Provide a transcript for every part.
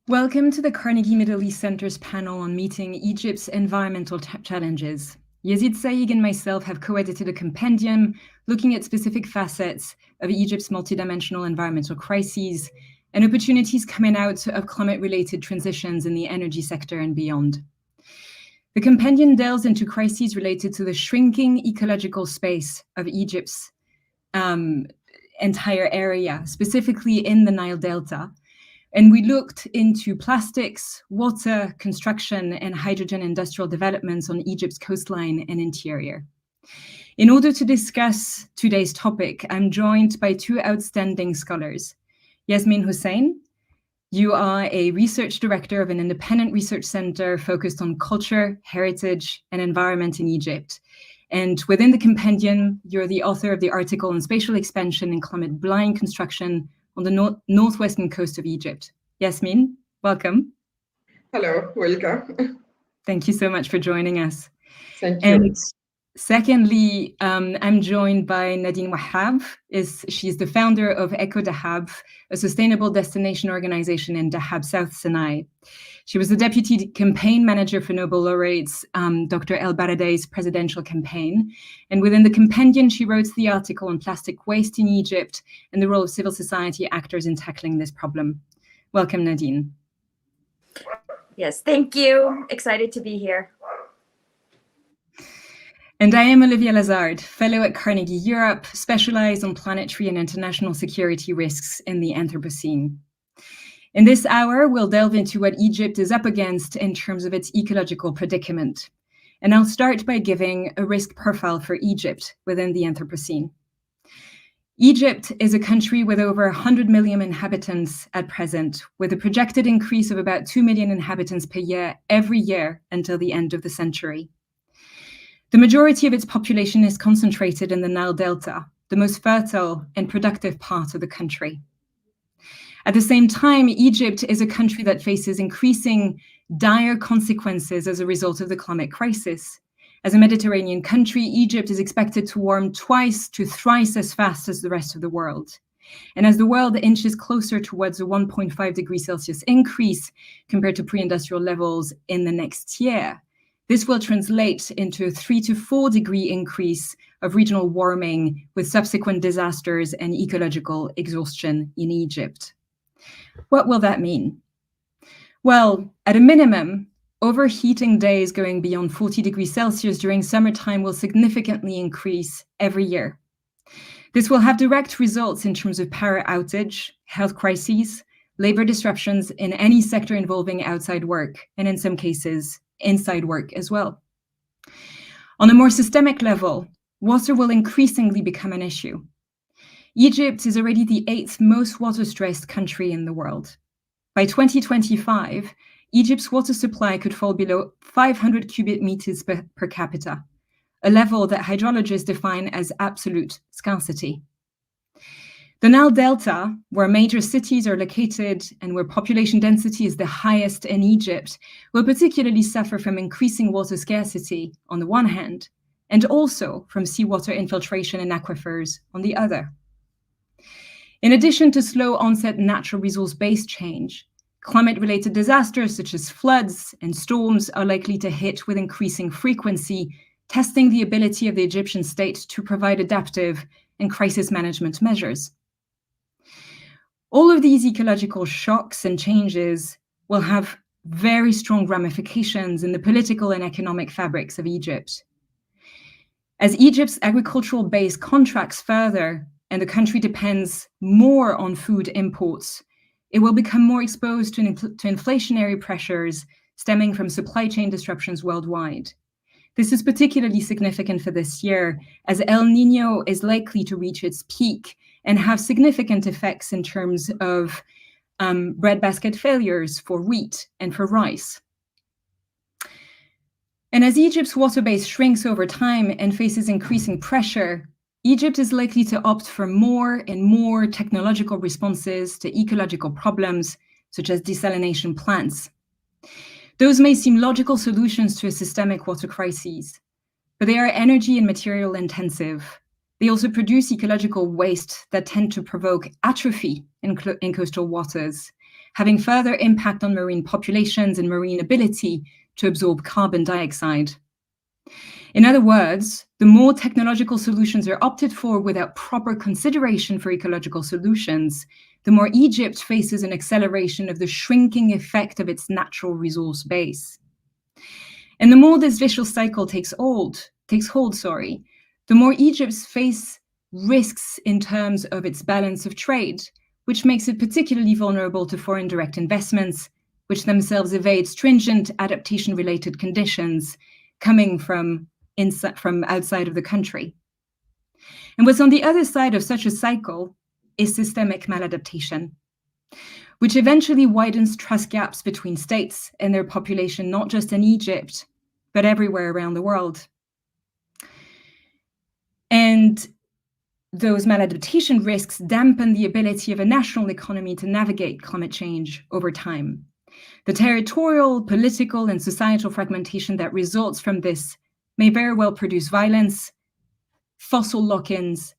Welcome to the Carnegie Middle East Center's panel on meeting Egypt's environmental challenges. Yazid Saig and myself have co-edited a compendium looking at specific facets of Egypt's multidimensional environmental crises and opportunities coming out of climate-related transitions in the energy sector and beyond. The compendium delves into crises related to the shrinking ecological space of Egypt's entire area, specifically in the Nile Delta. And we looked into plastics, water, construction, and hydrogen industrial developments on Egypt's coastline and interior. In order to discuss today's topic, I'm joined by two outstanding scholars. Yasmine Hussein, you are a research director of an independent research center focused on culture, heritage, and environment in Egypt. And within the compendium, you're the author of the article on spatial expansion and climate-blind construction on the northwestern coast of Egypt. Yasmine, welcome. Hello, welcome. Thank you so much for joining us. Thank you. And secondly, I'm joined by Nadine Wahab. She's the founder of Eco Dahab, a sustainable destination organization in Dahab, South Sinai. She was the deputy campaign manager for Nobel laureates Dr. El Baradei's presidential campaign. And within the compendium, she wrote the article on plastic waste in Egypt and the role of civil society actors in tackling this problem. Welcome, Nadine. Yes, thank you. Excited to be here. And I am Olivia Lazard, fellow at Carnegie Europe, specialized on planetary and international security risks in the Anthropocene. In this hour, we'll delve into what Egypt is up against in terms of its ecological predicament. And I'll start by giving a risk profile for Egypt within the Anthropocene. Egypt is a country with over 100 million inhabitants at present, with a projected increase of about 2 million inhabitants per year every year until the end of the century. The majority of its population is concentrated in the Nile Delta, the most fertile and productive part of the country. At the same time, Egypt is a country that faces increasing dire consequences as a result of the climate crisis. As a Mediterranean country, Egypt is expected to warm twice to thrice as fast as the rest of the world. And as the world inches closer towards a 1.5 degrees Celsius increase compared to pre-industrial levels in the next year, this will translate into a 3 to 4 degree increase of regional warming with subsequent disasters and ecological exhaustion in Egypt. What will that mean? Well, at a minimum, overheating days going beyond 40 degrees Celsius during summertime will significantly increase every year. This will have direct results in terms of power outage, health crises, labor disruptions in any sector involving outside work, and in some cases, inside work as well. On a more systemic level, water will increasingly become an issue. Egypt is already the 8th most water-stressed country in the world. By 2025, Egypt's water supply could fall below 500 cubic meters per capita, a level that hydrologists define as absolute scarcity. The Nile Delta, where major cities are located and where population density is the highest in Egypt, will particularly suffer from increasing water scarcity on the one hand, and also from seawater infiltration in aquifers on the other. In addition to slow onset natural resource-based change, climate-related disasters such as floods and storms are likely to hit with increasing frequency, testing the ability of the Egyptian state to provide adaptive and crisis management measures. All of these ecological shocks and changes will have very strong ramifications in the political and economic fabrics of Egypt. As Egypt's agricultural base contracts further and the country depends more on food imports, it will become more exposed to inflationary pressures stemming from supply chain disruptions worldwide. This is particularly significant for this year, as El Niño is likely to reach its peak and have significant effects in terms of breadbasket failures for wheat and for rice. And as Egypt's water base shrinks over time and faces increasing pressure, Egypt is likely to opt for more and more technological responses to ecological problems, such as desalination plants. Those may seem logical solutions to a systemic water crisis, but they are energy and material intensive. They also produce ecological waste that tend to provoke atrophy in coastal waters, having further impact on marine populations and marine ability to absorb carbon dioxide. In other words, the more technological solutions are opted for without proper consideration for ecological solutions, the more Egypt faces an acceleration of the shrinking effect of its natural resource base. And the more this vicious cycle takes hold, the more Egypt faces risks in terms of its balance of trade, which makes it particularly vulnerable to foreign direct investments, which themselves evade stringent adaptation-related conditions coming from outside of the country. And what's on the other side of such a cycle is systemic maladaptation, which eventually widens trust gaps between states and their population, not just in Egypt, but everywhere around the world. And those maladaptation risks dampen the ability of a national economy to navigate climate change over time. The territorial, political, and societal fragmentation that results from this may very well produce violence, fossil lock-ins,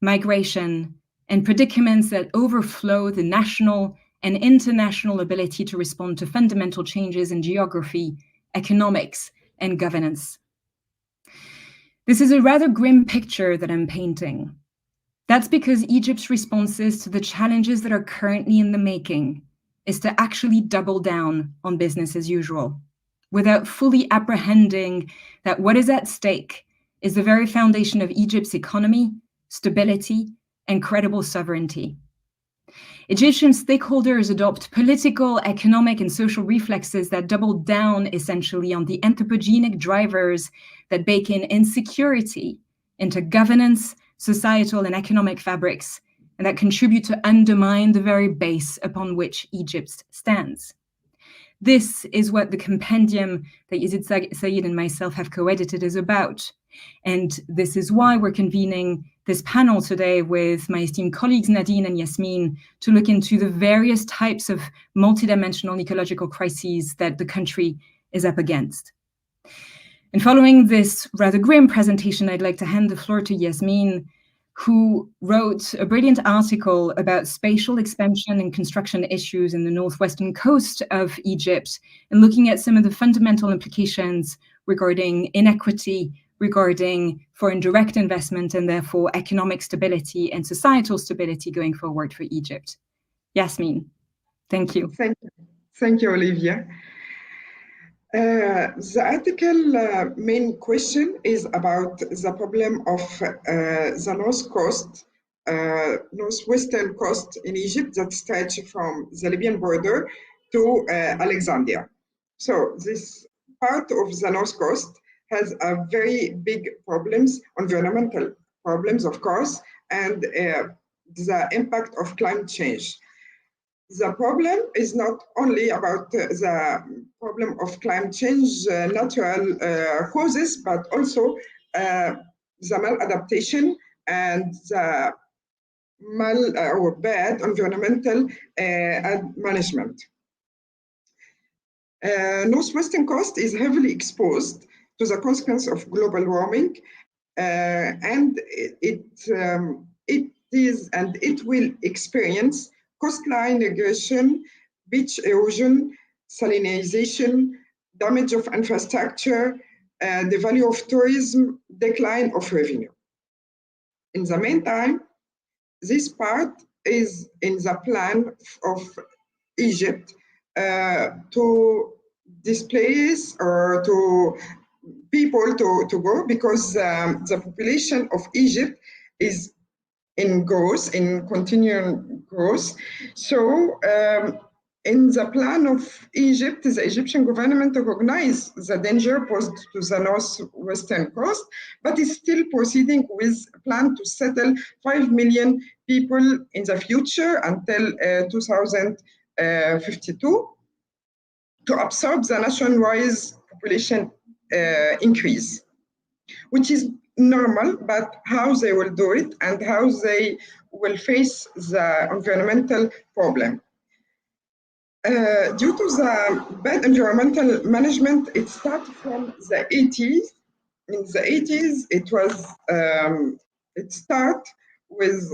migration, and predicaments that overflow the national and international ability to respond to fundamental changes in geography, economics, and governance. This is a rather grim picture that I'm painting. That's because Egypt's responses to the challenges that are currently in the making is to actually double down on business as usual, without fully apprehending that what is at stake is the very foundation of Egypt's economy, stability, and credible sovereignty. Egyptian stakeholders adopt political, economic, and social reflexes that double down essentially on the anthropogenic drivers that bake in insecurity into governance, societal, and economic fabrics, and that contribute to undermine the very base upon which Egypt stands. This is what the compendium that Yazid Said and myself have co-edited is about. And this is why we're convening this panel today with my esteemed colleagues Nadine and Yasmine to look into the various types of multidimensional ecological crises that the country is up against. And following this rather grim presentation, I'd like to hand the floor to Yasmine, who wrote a brilliant article about spatial expansion and construction issues in the northwestern coast of Egypt, and looking at some of the fundamental implications regarding inequity, regarding foreign direct investment, and therefore economic stability and societal stability going forward for Egypt. Yasmine, thank you. Thank you, Olivia. The article main question is about the problem of the north coast, northwestern coast in Egypt that stretch from the Libyan border to Alexandria. So this part of the north coast has a very big problems, environmental problems, of course, and the impact of climate change. The problem is not only about the problem of climate change, natural causes, but also the maladaptation and the or bad environmental management. Northwestern coast is heavily exposed to the consequence of global warming, and it will experience coastline aggression, beach erosion, salinization, damage of infrastructure, the value of tourism, decline of revenue. In the meantime, this part is in the plan of Egypt to displace or to people to go, because the population of Egypt is in growth, in continuing growth. So in the plan of Egypt, the Egyptian government recognizes the danger posed to the northwestern coast, but is still proceeding with a plan to settle 5 million people in the future until 2052 to absorb the nationwide population increase, which is normal, but how they will do it and how they will face the environmental problem. Due to the bad environmental management, it started from the 80s. In the 80s, it started with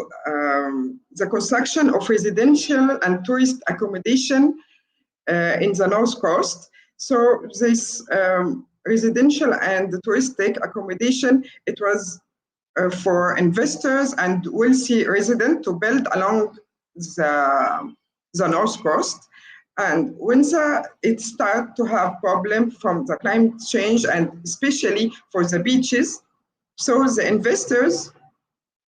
the construction of residential and tourist accommodation in the North Coast. So this residential and touristic accommodation, it was for investors and wealthy residents to build along the North Coast. And when it started to have problems from the climate change and especially for the beaches, so the investors,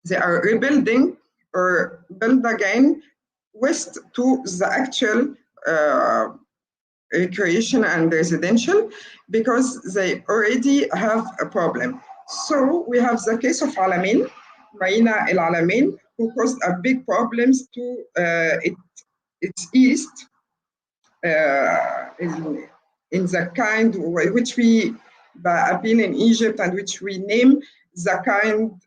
they are rebuilding or build again west to the actual recreation and residential because they already have a problem. So we have the case of Alamein, Marina El Alamein, who caused a big problems to its east in the kind which we have been in Egypt and which we name the kind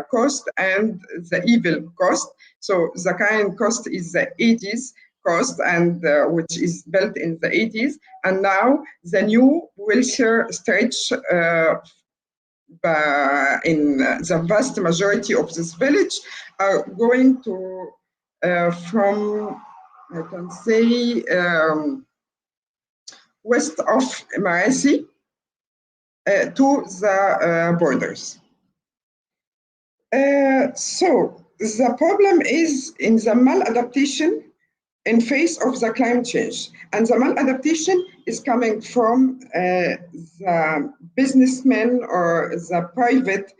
coast and the evil coast. So the kind coast is the 80s coast and which is built in the 80s, and now the new Wilshire stretch in the vast majority of this village are going to from, I can say, west of Marassi to the borders. So the problem is in the maladaptation in face of the climate change. And the maladaptation is coming from the businessmen or the private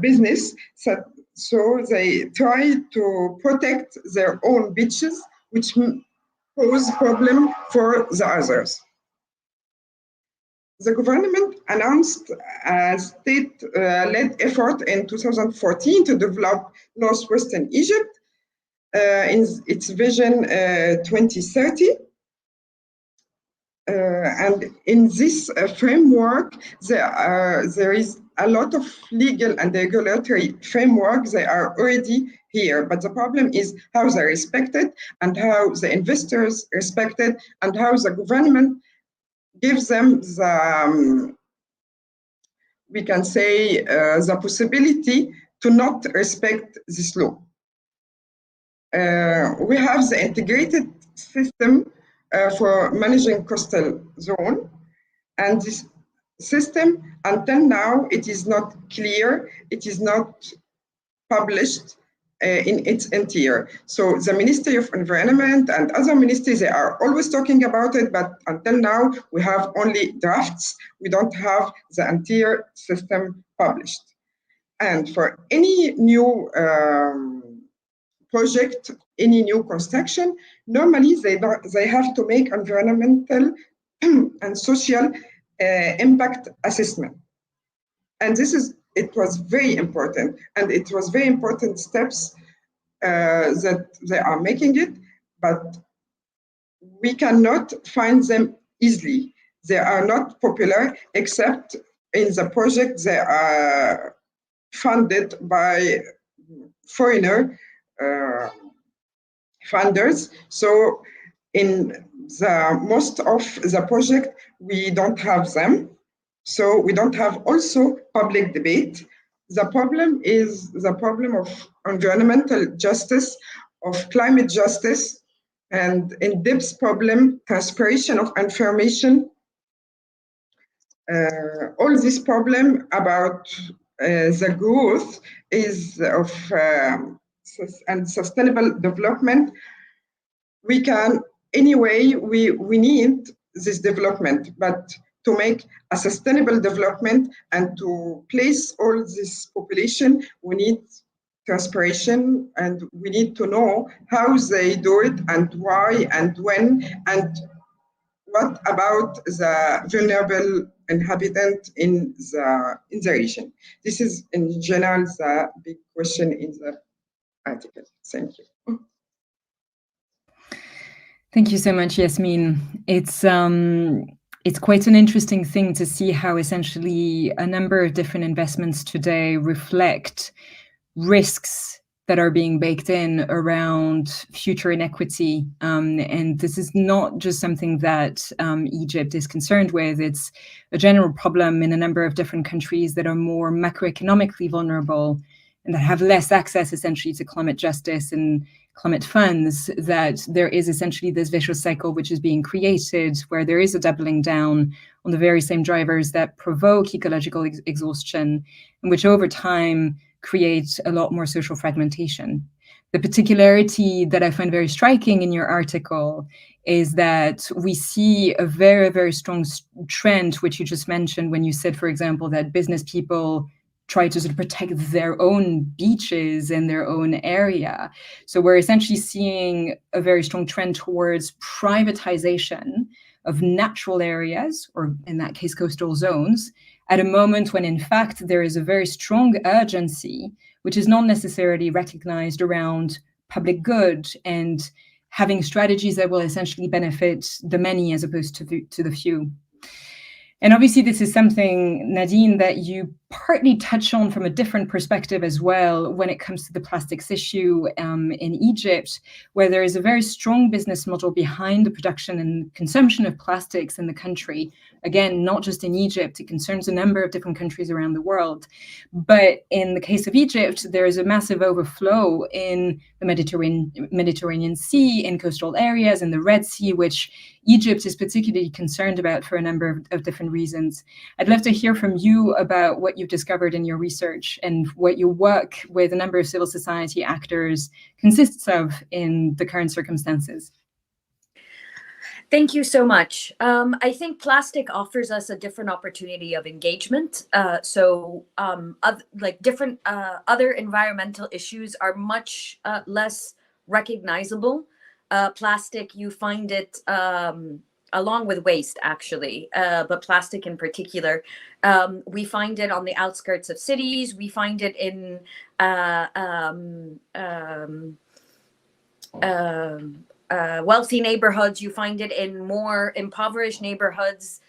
business. So they try to protect their own beaches, which pose problem for the others. The government announced a state-led effort in 2014 to develop northwestern Egypt in its vision 2030. And in this framework, there is a lot of legal and regulatory framework. They are already here, but the problem is how they're respected and how the investors respected and how the government gives them the, we can say, the possibility to not respect this law. We have the integrated system for managing coastal zone, and this system, until now, it is not clear, it is not published in its interior. So the Ministry of Environment and other ministries, they are always talking about it, but until now, we have only drafts. We don't have the entire system published. And for any new project, any new construction, normally they have to make environmental and social impact assessment. And it was very important, and it was very important steps that they are making it, but we cannot find them easily. They are not popular, except in the project they are funded by foreigner funders. So in the most of the project, we don't have them. So we don't have also public debate. The problem is the problem of environmental justice, of climate justice, and in-depth problem, transpiration of information. All this problem about the growth is of and sustainable development. We can, anyway, we need this development, but to make a sustainable development and to place all this population, we need transpiration, and we need to know how they do it and why and when, and what about the vulnerable inhabitant in the region. This is in general the big question in the article. Thank you. Thank you so much, Yasmine. It's quite an interesting thing to see how essentially a number of different investments today reflect risks that are being baked in around future inequity. And this is not just something that Egypt is concerned with. It's a general problem in a number of different countries that are more macroeconomically vulnerable and that have less access essentially to climate justice and climate funds, that there is essentially this vicious cycle which is being created, where there is a doubling down on the very same drivers that provoke ecological exhaustion, and which over time create a lot more social fragmentation. The particularity that I find very striking in your article is that we see a very, very strong trend, which you just mentioned when you said, for example, that business people try to sort of protect their own beaches and their own area. So we're essentially seeing a very strong trend towards privatization of natural areas, or in that case, coastal zones, at a moment when, in fact, there is a very strong urgency, which is not necessarily recognized around public good and having strategies that will essentially benefit the many as opposed to the few. And obviously, this is something, Nadine, that you partly touch on from a different perspective as well when it comes to the plastics issue in Egypt, where there is a very strong business model behind the production and consumption of plastics in the country. Again, not just in Egypt, it concerns a number of different countries around the world. But in the case of Egypt, there is a massive overflow in the Mediterranean Sea, in coastal areas, in the Red Sea, which Egypt is particularly concerned about for a number of different reasons. I'd love to hear from you about what you've discovered in your research and what your work with a number of civil society actors consists of in the current circumstances. Thank you so much. I think plastic offers us a different opportunity of engagement. Different other environmental issues are much less recognizable. Plastic, you find it along with waste, actually, but plastic in particular. We find it on the outskirts of cities. We find it in wealthy neighborhoods. You find it in more impoverished neighborhoods.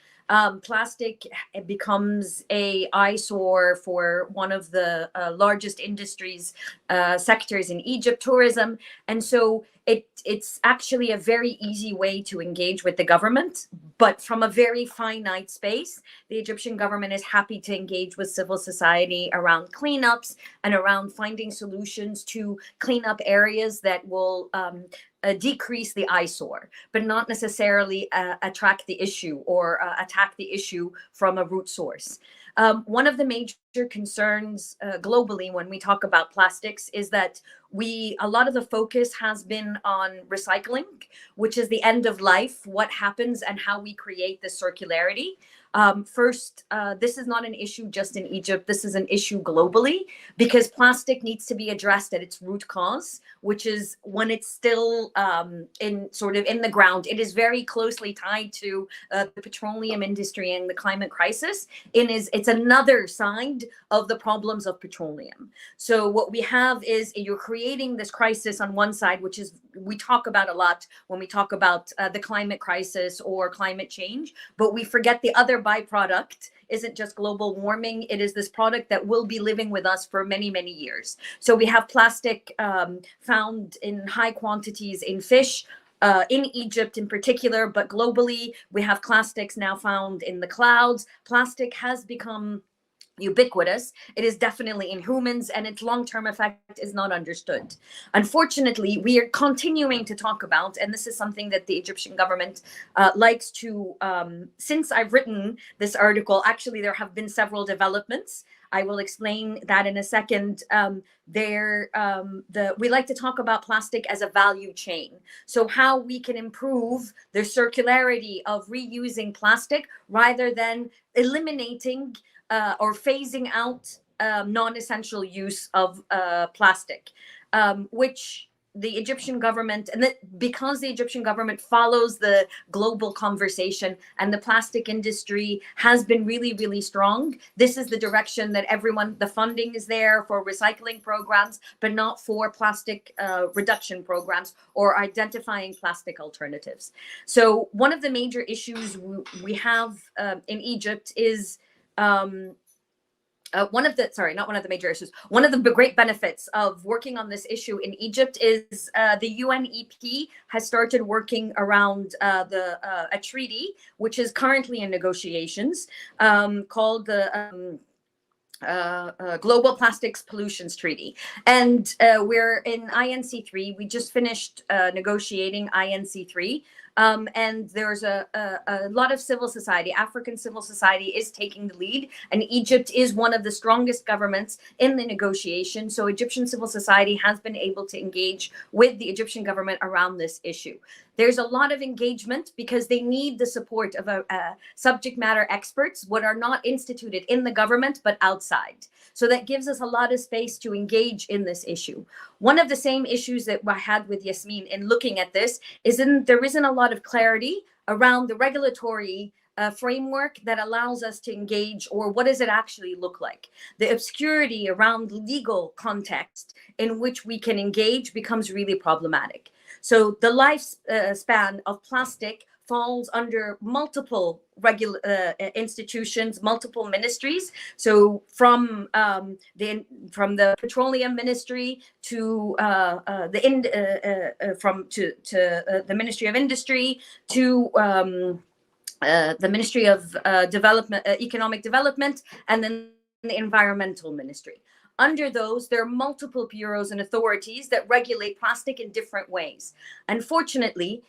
Plastic becomes a eyesore for one of the largest industries sectors in Egypt, tourism. And so it's actually a very easy way to engage with the government, but from a very finite space. The Egyptian government is happy to engage with civil society around cleanups and around finding solutions to clean up areas that will decrease the eyesore, but not necessarily attract the issue or attack the issue from a root source. One of the major concerns globally when we talk about plastics is that a lot of the focus has been on recycling, which is the end of life, what happens and how we create the circularity. First, this is not an issue just in Egypt. This is an issue globally, because plastic needs to be addressed at its root cause, which is when it's still in the ground. It is very closely tied to the petroleum industry and the climate crisis. It's another side of the problems of petroleum. So what we have is you're creating this crisis on one side, which is we talk about a lot when we talk about the climate crisis or climate change, but we forget the other byproduct isn't just global warming. It is this product that will be living with us for many, many years. So we have plastic found in high quantities in fish, in Egypt in particular, but globally, we have plastics now found in the clouds. Plastic has become ubiquitous. It is definitely in humans, and its long-term effect is not understood. Unfortunately, we are continuing to talk about, and this is something that the Egyptian government likes to, since I've written this article, actually there have been several developments. I will explain that in a second. We like to talk about plastic as a value chain. So how we can improve the circularity of reusing plastic rather than eliminating or phasing out non-essential use of plastic, which the Egyptian government, because the Egyptian government follows the global conversation and the plastic industry has been really, really strong. This is the direction that the funding is there for recycling programs, but not for plastic reduction programs or identifying plastic alternatives. So one of the major issues we have in Egypt is one of the great benefits of working on this issue in Egypt is the UNEP has started working around a treaty, which is currently in negotiations, called the Global Plastics Pollutions Treaty. And we're in INC3. We just finished negotiating INC3. And there's a lot of civil society. African civil society is taking the lead, and Egypt is one of the strongest governments in the negotiation. So Egyptian civil society has been able to engage with the Egyptian government around this issue. There's a lot of engagement because they need the support of subject matter experts, what are not instituted in the government, but outside. So that gives us a lot of space to engage in this issue. One of the same issues that I had with Yasmine in looking at this is there isn't a lot of clarity around the regulatory framework that allows us to engage, or what does it actually look like? The obscurity around legal context in which we can engage becomes really problematic. So the lifespan of plastic falls under multiple institutions, multiple ministries. So from the petroleum ministry to the Ministry of Industry to the Ministry of Economic Development, and then the Environmental Ministry. Under those, there are multiple bureaus and authorities that regulate plastic in different ways. Unfortunately,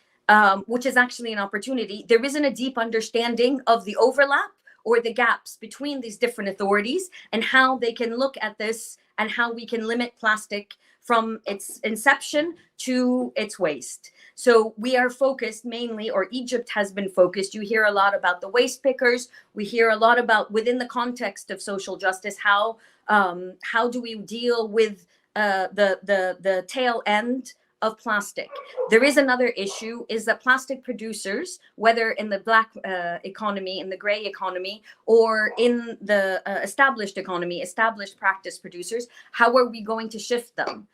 which is actually an opportunity, there isn't a deep understanding of the overlap or the gaps between these different authorities and how they can look at this and how we can limit plastic from its inception to its waste. So we are focused mainly, or Egypt has been focused. You hear a lot about the waste pickers. We hear a lot about, within the context of social justice, how do we deal with the tail end of plastic. There is another issue, is that plastic producers, whether in the black economy, in the gray economy, or in the established economy, established practice producers, how are we going to shift them?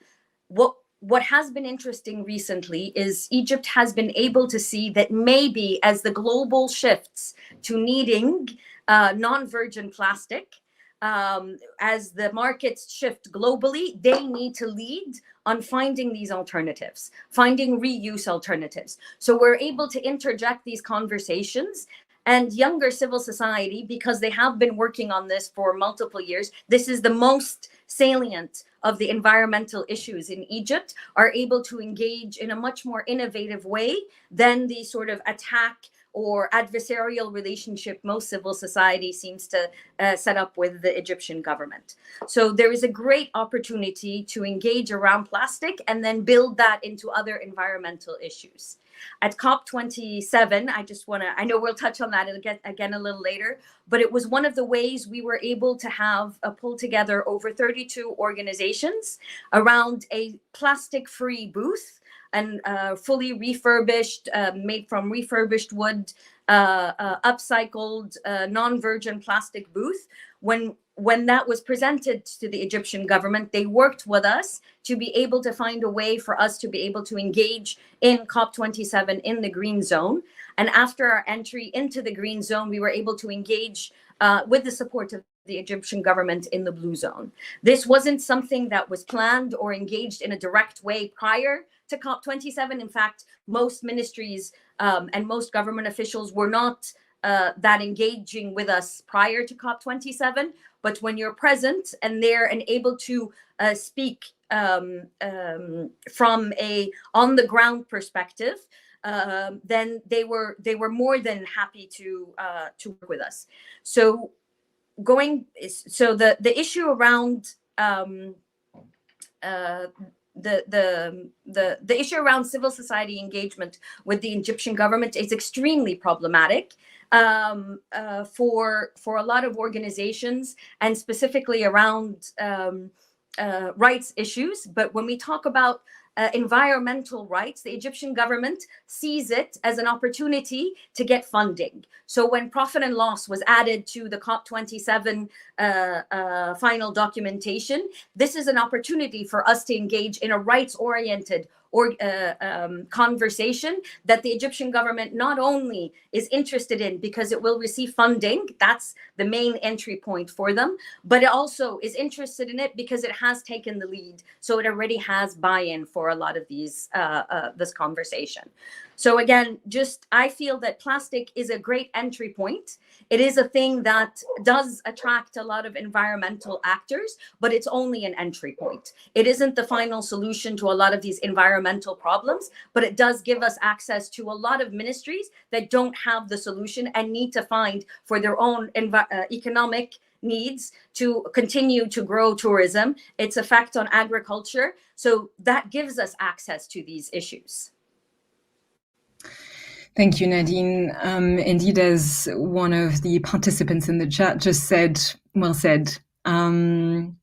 What has been interesting recently is Egypt has been able to see that maybe as the global shifts to needing non-virgin plastic, as the markets shift globally, they need to lead on finding these alternatives, finding reuse alternatives. So we're able to interject these conversations, and younger civil society, because they have been working on this for multiple years, this is the most salient of the environmental issues in Egypt, are able to engage in a much more innovative way than the sort of attack or adversarial relationship most civil society seems to set up with the Egyptian government. So there is a great opportunity to engage around plastic and then build that into other environmental issues. At COP27, I know we'll touch on that again a little later, but it was one of the ways we were able to have pull together over 32 organizations around a plastic-free booth, and fully refurbished, made from refurbished wood, upcycled, non-virgin plastic booth. When that was presented to the Egyptian government, they worked with us to be able to find a way for us to be able to engage in COP27 in the green zone. And after our entry into the green zone, we were able to engage with the support of the Egyptian government in the blue zone. This wasn't something that was planned or engaged in a direct way prior to COP27. In fact, most ministries and most government officials were not that engaging with us prior to COP27. But when you're present and there and able to speak from a on the ground perspective, then they were more than happy to work with us. So the issue around the issue around civil society engagement with the Egyptian government is extremely problematic for a lot of organizations, and specifically around rights issues. But when we talk about environmental rights, the Egyptian government sees it as an opportunity to get funding. So when profit and loss was added to the COP27 final documentation, this is an opportunity for us to engage in a rights-oriented conversation that the Egyptian government not only is interested in because it will receive funding, that's the main entry point for them, but it also is interested in it because it has taken the lead. So it already has buy-in for a lot of these this conversation. So again, I feel that plastic is a great entry point. It is a thing that does attract a lot of environmental actors, but it's only an entry point. It isn't the final solution to a lot of these environmental problems, but it does give us access to a lot of ministries that don't have the solution and need to find for their own economic needs to continue to grow tourism, its effect on agriculture. So that gives us access to these issues. Thank you, Nadine. Indeed, as one of the participants in the chat just said, well said. I'm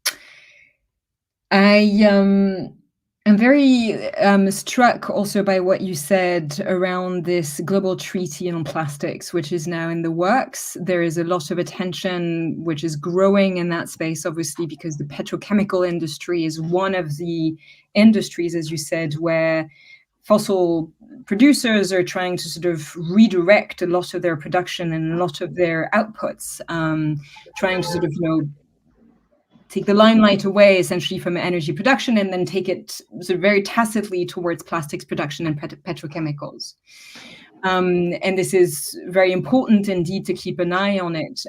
very struck also by what you said around this global treaty on plastics, which is now in the works. There is a lot of attention which is growing in that space, obviously, because the petrochemical industry is one of the industries, as you said, where fossil producers are trying to sort of redirect a lot of their production and a lot of their outputs, trying to sort of, take the limelight away essentially from energy production and then take it sort of very tacitly towards plastics production and petrochemicals. And this is very important indeed to keep an eye on it,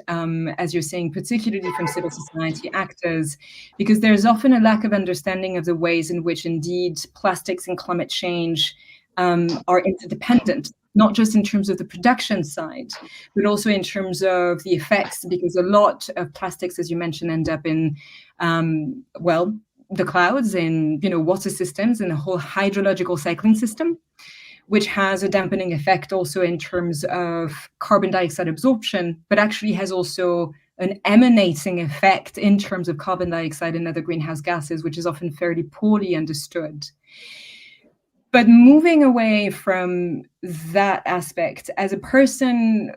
as you're saying, particularly from civil society actors, because there's often a lack of understanding of the ways in which indeed plastics and climate change are interdependent, not just in terms of the production side, but also in terms of the effects, because a lot of plastics, as you mentioned, end up in, the clouds, in water systems, and the whole hydrological cycling system, which has a dampening effect also in terms of carbon dioxide absorption, but actually has also an emanating effect in terms of carbon dioxide and other greenhouse gases, which is often fairly poorly understood. But moving away from that aspect, as a person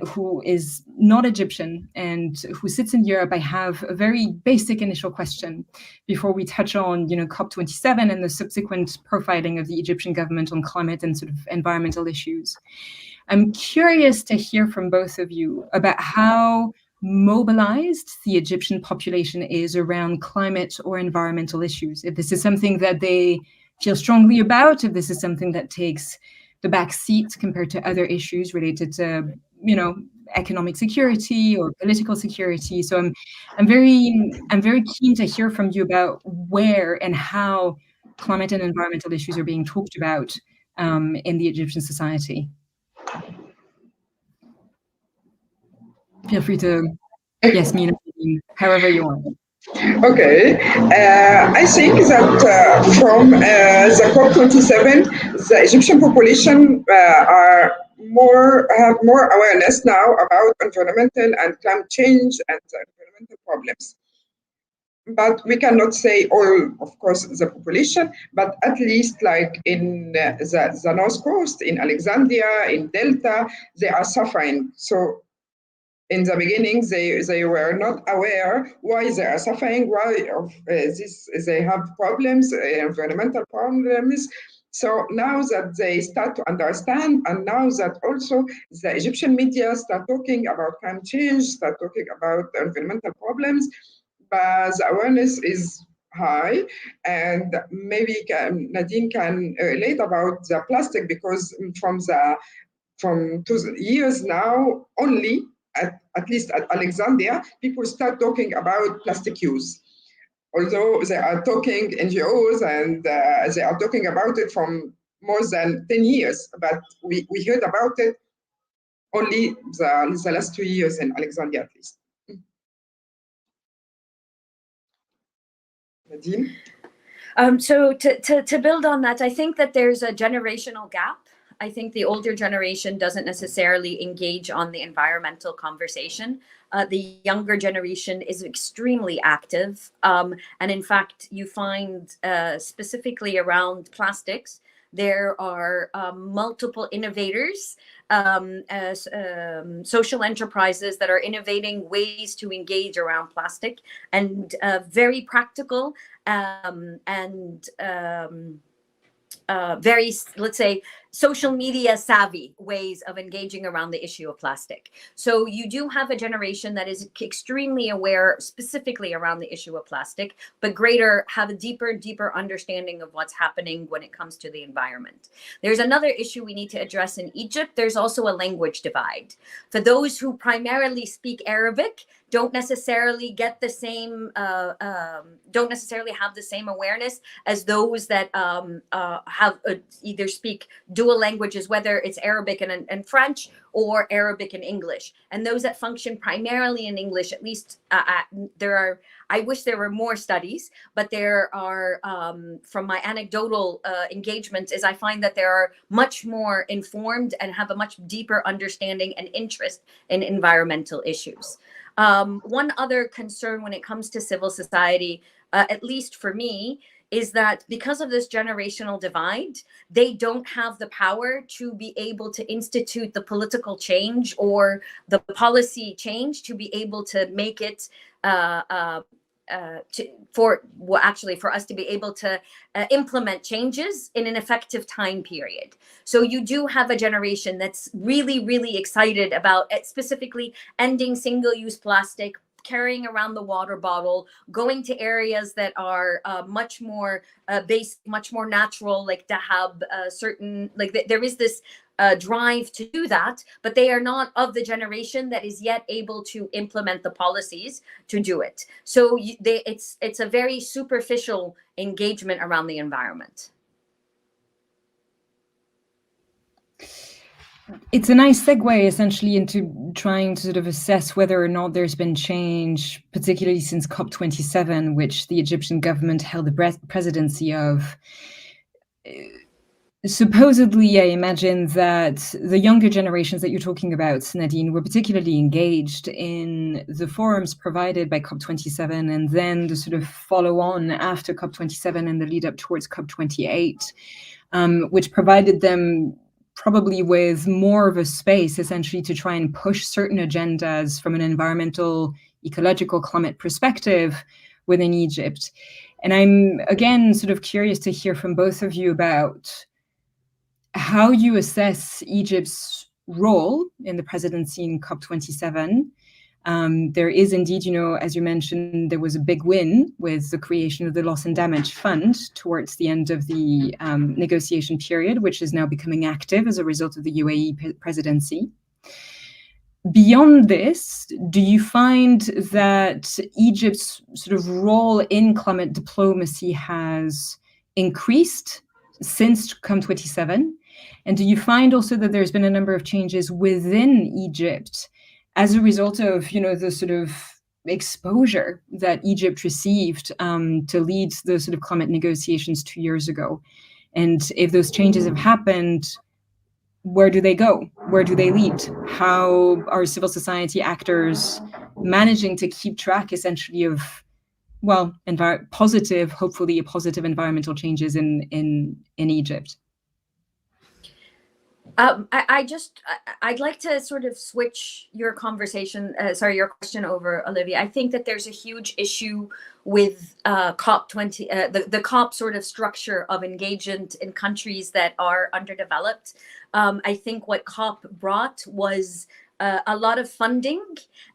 who is not Egyptian and who sits in Europe, I have a very basic initial question before we touch on, COP27 and the subsequent profiling of the Egyptian government on climate and sort of environmental issues. I'm curious to hear from both of you about how mobilized the Egyptian population is around climate or environmental issues. If this is something that they feel strongly about, if this is something that takes the back seat compared to other issues related to, economic security or political security. So I'm very keen to hear from you about where and how climate and environmental issues are being talked about in the Egyptian society. Feel free to, Yasmine, however you want. Okay, I think that from the COP27, the Egyptian population have more awareness now about environmental and climate change and environmental problems. But we cannot say all, of course, the population, but at least like in the North Coast, in Alexandria, in Delta, they are suffering. So in the beginning, they were not aware why they are suffering, why they have problems, environmental problems. So now that they start to understand, and now that also the Egyptian media start talking about climate change, start talking about environmental problems, but the awareness is high. And maybe Nadine can relate about the plastic, because from 2 years now only, at least at Alexandria, people start talking about plastic use. Although they are talking NGOs and they are talking about it from more than 10 years, but we heard about it only the last 2 years in Alexandria, at least. Nadine? So to build on that, I think that there's a generational gap. I think the older generation doesn't necessarily engage on the environmental conversation. The younger generation is extremely active. And in fact, you find specifically around plastics, there are multiple innovators, social enterprises that are innovating ways to engage around plastic, and very practical and very, let's say, social media savvy ways of engaging around the issue of plastic. So you do have a generation that is extremely aware specifically around the issue of plastic, but have a deeper understanding of what's happening when it comes to the environment. There's another issue we need to address in Egypt. There's also a language divide. For those who primarily speak Arabic, don't necessarily get the same, don't necessarily have the same awareness as those that have either speak dual languages, whether it's Arabic and French or Arabic and English. And those that function primarily in English, at least I wish there were more studies, but there are, from my anecdotal engagements, is I find that there are much more informed and have a much deeper understanding and interest in environmental issues. One other concern when it comes to civil society, at least for me, is that because of this generational divide, they don't have the power to be able to institute the political change or the policy change to be able to make it for us to be able to implement changes in an effective time period. So you do have a generation that's really excited about specifically ending single-use plastic, carrying around the water bottle, going to areas that are much more much more natural, like Dahab, there is this drive to do that, but they are not of the generation that is yet able to implement the policies to do it. So it's a very superficial engagement around the environment. It's a nice segue essentially into trying to sort of assess whether or not there's been change, particularly since COP27, which the Egyptian government held the presidency of. Supposedly, I imagine that the younger generations that you're talking about, Nadine, were particularly engaged in the forums provided by COP27 and then the sort of follow on after COP27 and the lead up towards COP28, which provided them probably with more of a space essentially to try and push certain agendas from an environmental, ecological, climate perspective within Egypt. And I'm again sort of curious to hear from both of you about how you assess Egypt's role in the presidency in COP27. There is indeed, as you mentioned, there was a big win with the creation of the Loss and Damage Fund towards the end of the negotiation period, which is now becoming active as a result of the UAE presidency. Beyond this, do you find that Egypt's sort of role in climate diplomacy has increased since COP27? And do you find also that there's been a number of changes within Egypt as a result of, the sort of exposure that Egypt received to lead the sort of climate negotiations 2 years ago? And if those changes have happened, where do they go? Where do they lead? How are civil society actors managing to keep track essentially of, hopefully positive environmental changes in Egypt? I'd like to sort of switch your your question over, Olivia. I think that there's a huge issue with COP20, the COP sort of structure of engagement in countries that are underdeveloped. I think what COP brought was a lot of funding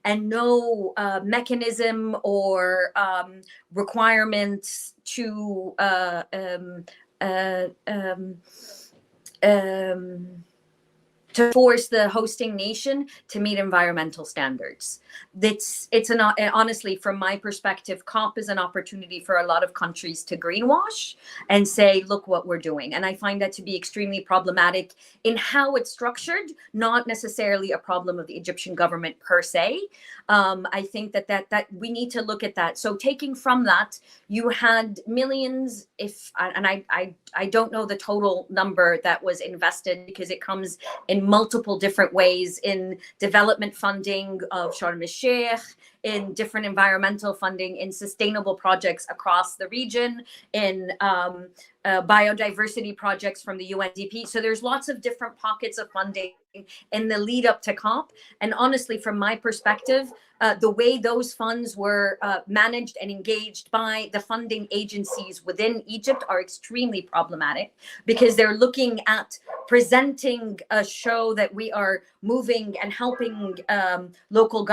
and no mechanism or requirements to force the hosting nation to meet environmental standards. Honestly, from my perspective, COP is an opportunity for a lot of countries to greenwash and say, look what we're doing. And I find that to be extremely problematic in how it's structured, not necessarily a problem of the Egyptian government per se. I think that we need to look at that. So taking from that, you had millions, I don't know the total number that was invested because it comes in multiple different ways in development funding of Sharm el-Sheikh, in different environmental funding, in sustainable projects across the region, in biodiversity projects from the UNDP. So there's lots of different pockets of funding in the lead up to COP. And honestly, from my perspective, the way those funds were managed and engaged by the funding agencies within Egypt are extremely problematic, because they're looking at presenting a show that we are moving and helping local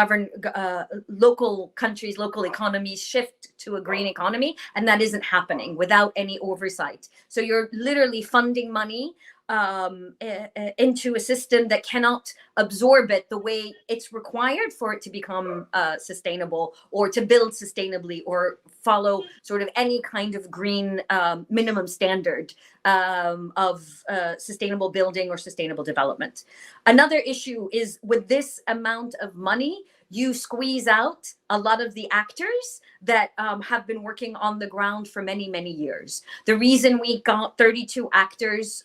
countries, local economies shift to a green economy, and that isn't happening without any oversight. So you're literally funding money into a system that cannot absorb it the way it's required for it to become sustainable, or to build sustainably, or follow sort of any kind of green minimum standard of sustainable building or sustainable development. Another issue is, with this amount of money, you squeeze out a lot of the actors that have been working on the ground for many, many years. The reason we got 32 actors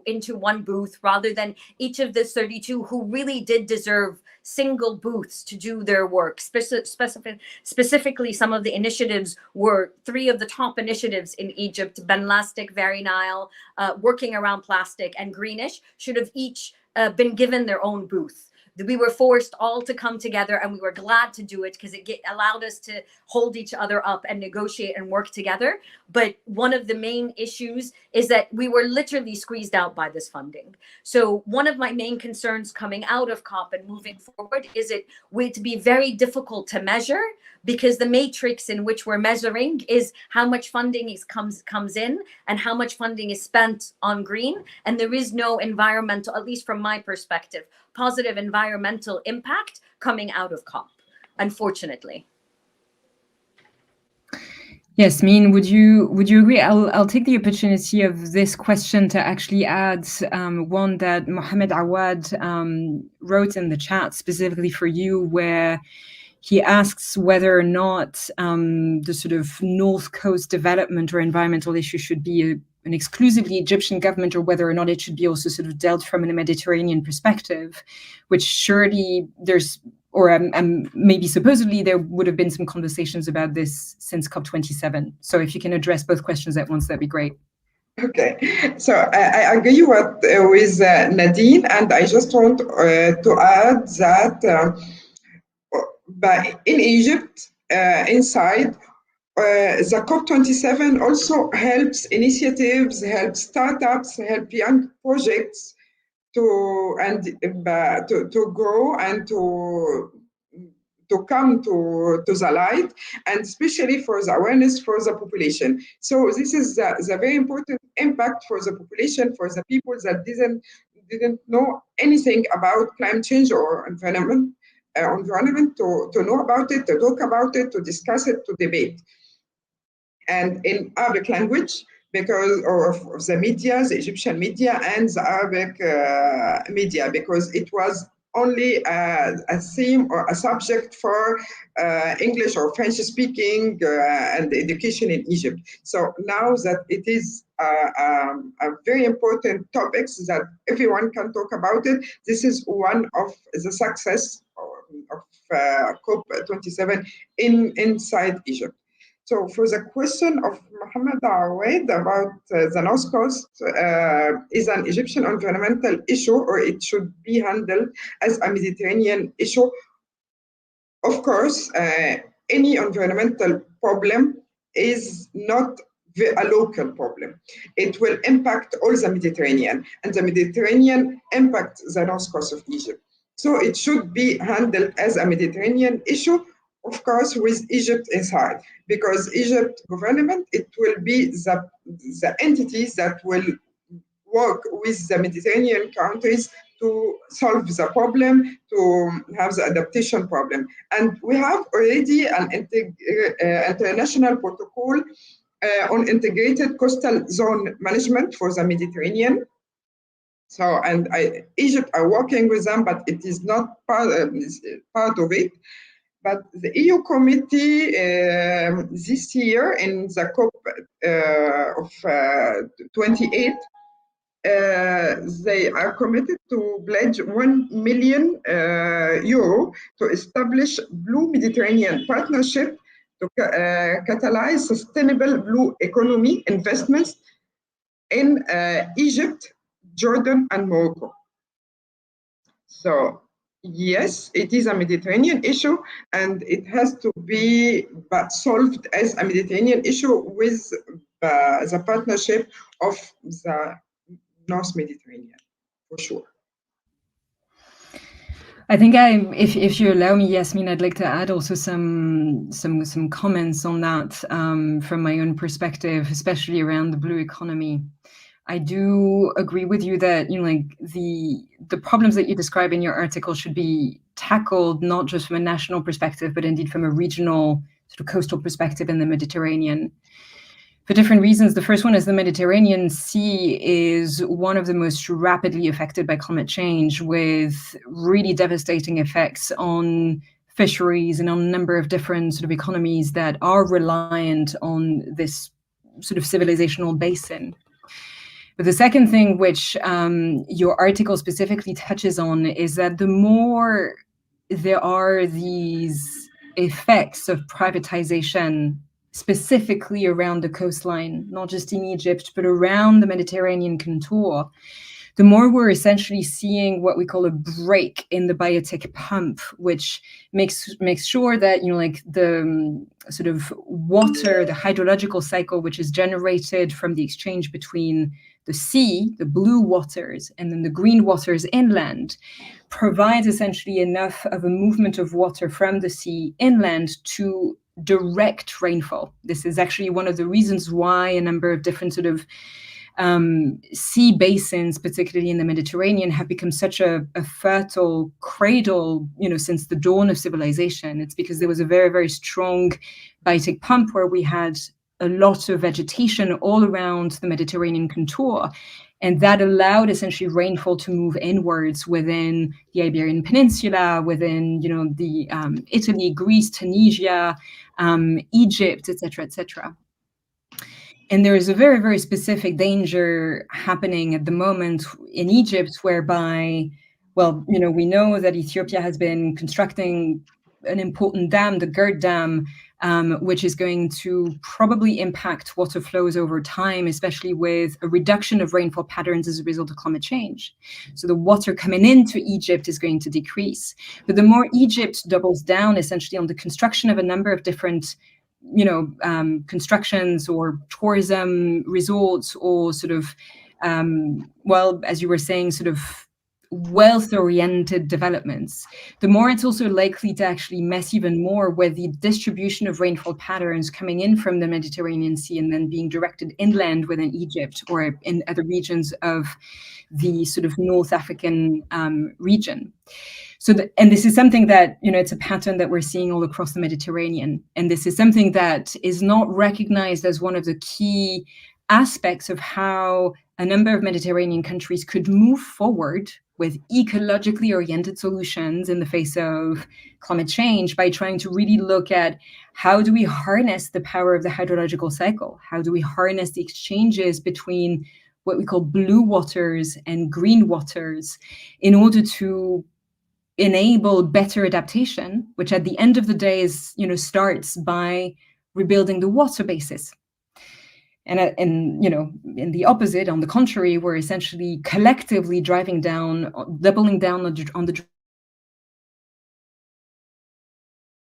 into one booth, rather than each of the 32 who really did deserve single booths to do their work. Specifically, some of the initiatives were 3 of the top initiatives in Egypt: Benlastic, Very Nile, working around plastic, and Greenish, should have each been given their own booth. We were forced all to come together, and we were glad to do it because it allowed us to hold each other up and negotiate and work together. But one of the main issues is that we were literally squeezed out by this funding. So one of my main concerns coming out of COP and moving forward is it will be very difficult to measure, because the matrix in which we're measuring is how much funding comes in and how much funding is spent on green. And there is no environmental, at least from my perspective, positive environmental impact coming out of COP, unfortunately. Yasmine, would you agree? I'll take the opportunity of this question to actually add one that Mohammed Awad wrote in the chat specifically for you, where he asks whether or not the sort of North Coast development or environmental issue should be an exclusively Egyptian government, or whether or not it should be also sort of dealt from a Mediterranean perspective, which surely there's, or maybe supposedly there would have been some conversations about this since COP27. So if you can address both questions at once, that'd be great. Okay, so I agree with Nadine, and I just want to add that but in Egypt, inside, the COP27 also helps initiatives, helps startups, help young projects to grow and to come to the light, and especially for the awareness for the population. So this is the very important impact for the population, for the people that didn't know anything about climate change or environment to know about it, to talk about it, to discuss it, to debate. And in Arabic language, because of the media, the Egyptian media and the Arabic media, because it was only a theme or a subject for English or French speaking and education in Egypt. So now that it is a very important topic that everyone can talk about it, this is one of the success of COP27 inside Egypt. So for the question of Mohammed Awad about the North Coast is an Egyptian environmental issue, or it should be handled as a Mediterranean issue. Of course, any environmental problem is not a local problem. It will impact all the Mediterranean, and the Mediterranean impacts the North Coast of Egypt. So it should be handled as a Mediterranean issue, of course, with Egypt inside, because Egypt government, it will be the entities that will work with the Mediterranean countries to solve the problem, to have the adaptation problem. And we have already an international protocol on integrated coastal zone management for the Mediterranean. So, and Egypt are working with them, but it is not part of it. But the EU committee this year in the COP of 28 they are committed to pledge €1 million to establish Blue Mediterranean Partnership to catalyze sustainable blue economy investments in Egypt, Jordan, and Morocco. So yes, it is a Mediterranean issue, and it has to be solved as a Mediterranean issue with the partnership of the North Mediterranean, for sure. I think if you allow me, Yasmine, I'd like to add also some comments on that from my own perspective, especially around the blue economy. I do agree with you that the problems that you describe in your article should be tackled not just from a national perspective, but indeed from a regional sort of coastal perspective in the Mediterranean. For different reasons. The first one is the Mediterranean Sea is one of the most rapidly affected by climate change, with really devastating effects on fisheries and on a number of different sort of economies that are reliant on this sort of civilizational basin. But the second thing which your article specifically touches on is that the more there are these effects of privatization specifically around the coastline, not just in Egypt, but around the Mediterranean contour, the more we're essentially seeing what we call a break in the biotic pump, which makes sure that the sort of water, the hydrological cycle, which is generated from the exchange between the sea, the blue waters, and then the green waters inland, provides essentially enough of a movement of water from the sea inland to direct rainfall. This is actually one of the reasons why a number of different sort of sea basins, particularly in the Mediterranean, have become such a fertile cradle, since the dawn of civilization. It's because there was a very, very strong biotic pump where we had a lot of vegetation all around the Mediterranean contour. And that allowed essentially rainfall to move inwards within the Iberian Peninsula, within the Italy, Greece, Tunisia, Egypt, etc., etc. And there is a very, very specific danger happening at the moment in Egypt, whereby, we know that Ethiopia has been constructing an important dam, the Kerr Dam, which is going to probably impact water flows over time, especially with a reduction of rainfall patterns as a result of climate change. So the water coming into Egypt is going to decrease. But the more Egypt doubles down essentially on the construction of a number of different constructions or tourism resorts, or sort of, as you were saying, sort of wealth-oriented developments, the more it's also likely to actually mess even more with the distribution of rainfall patterns coming in from the Mediterranean Sea and then being directed inland within Egypt or in other regions of the sort of North African region. And this is something that, it's a pattern that we're seeing all across the Mediterranean. And this is something that is not recognized as one of the key aspects of how a number of Mediterranean countries could move forward with ecologically oriented solutions in the face of climate change, by trying to really look at how do we harness the power of the hydrological cycle? How do we harness the exchanges between what we call blue waters and green waters in order to enable better adaptation, which at the end of the day is, starts by rebuilding the water basis. And in the opposite, on the contrary, we're essentially collectively doubling down on the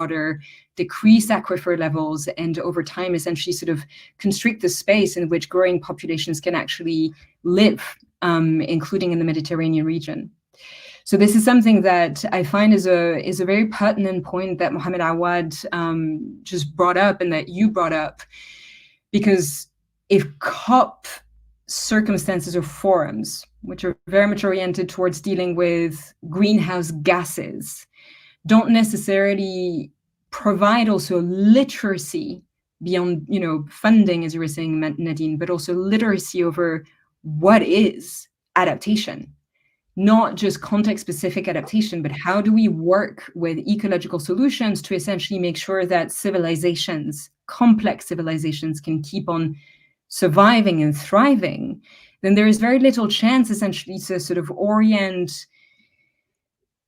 water, decrease aquifer levels, and over time essentially sort of constrict the space in which growing populations can actually live, including in the Mediterranean region. So this is something that I find is a very pertinent point that Mohammed Awad just brought up, and that you brought up, because if COP circumstances or forums, which are very much oriented towards dealing with greenhouse gases, don't necessarily provide also literacy beyond, funding, as you were saying, Nadine, but also literacy over what is adaptation. Not just context-specific adaptation, but how do we work with ecological solutions to essentially make sure that complex civilizations can keep on surviving and thriving, then there is very little chance essentially to sort of orient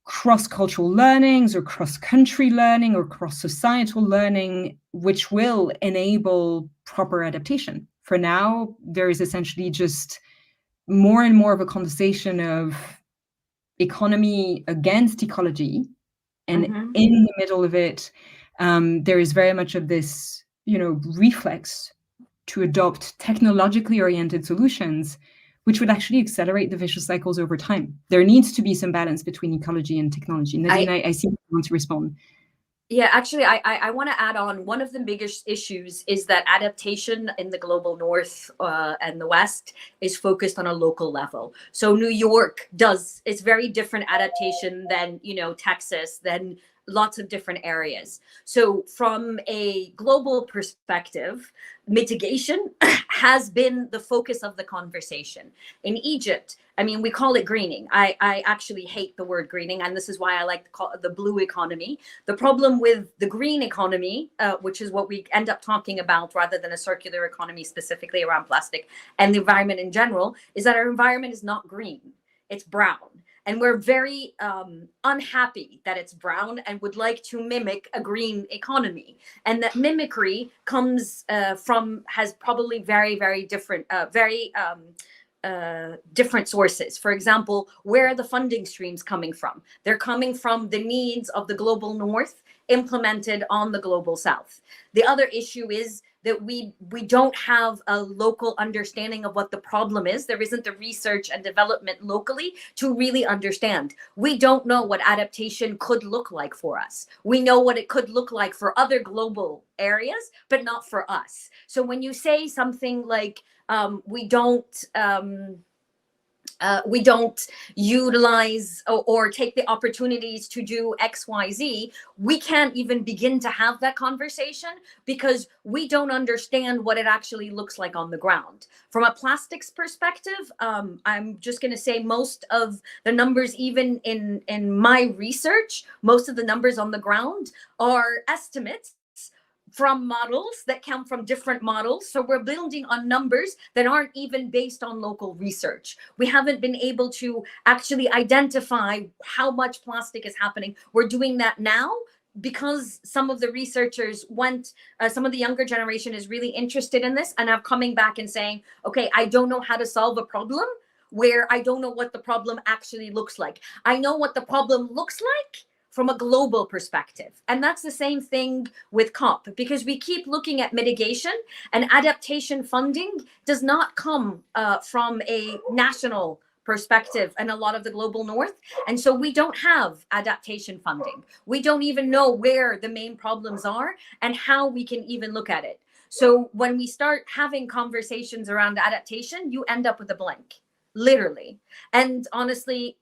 cross-cultural learnings or cross-country learning or cross-societal learning, which will enable proper adaptation. For now, there is essentially just more and more of a conversation of economy against ecology. And in the middle of it, there is very much of this, reflex to adopt technologically oriented solutions, which would actually accelerate the vicious cycles over time. There needs to be some balance between ecology and technology. Nadine, I see you want to respond. Yeah, actually, I want to add on, one of the biggest issues is that adaptation in the global north and the west is focused on a local level. So New York it's very different adaptation than, Texas, than lots of different areas. So from a global perspective, mitigation has been the focus of the conversation. In Egypt, we call it greening. I actually hate the word greening, and this is why I like to call it the blue economy. The problem with the green economy, which is what we end up talking about rather than a circular economy specifically around plastic and the environment in general, is that our environment is not green, it's brown. And we're very unhappy that it's brown and would like to mimic a green economy. And that mimicry has probably very, very different, different sources. For example, where are the funding streams coming from? They're coming from the needs of the global north implemented on the global south. The other issue is that we don't have a local understanding of what the problem is. There isn't the research and development locally to really understand. We don't know what adaptation could look like for us. We know what it could look like for other global areas, but not for us. So when you say something like, we don't utilize or take the opportunities to do X, Y, Z, we can't even begin to have that conversation because we don't understand what it actually looks like on the ground. From a plastics perspective, I'm just going to say most of the numbers, even in my research, most of the numbers on the ground are estimates from models that come from different models. So we're building on numbers that aren't even based on local research. We haven't been able to actually identify how much plastic is happening. We're doing that now because some of the researchers some of the younger generation is really interested in this and are coming back and saying, okay, I don't know how to solve a problem where I don't know what the problem actually looks like. I know what the problem looks like from a global perspective. And that's the same thing with COP, because we keep looking at mitigation, and adaptation funding does not come from a national perspective in a lot of the global north. And so we don't have adaptation funding. We don't even know where the main problems are and how we can even look at it. So when we start having conversations around adaptation, you end up with a blank, literally. And honestly,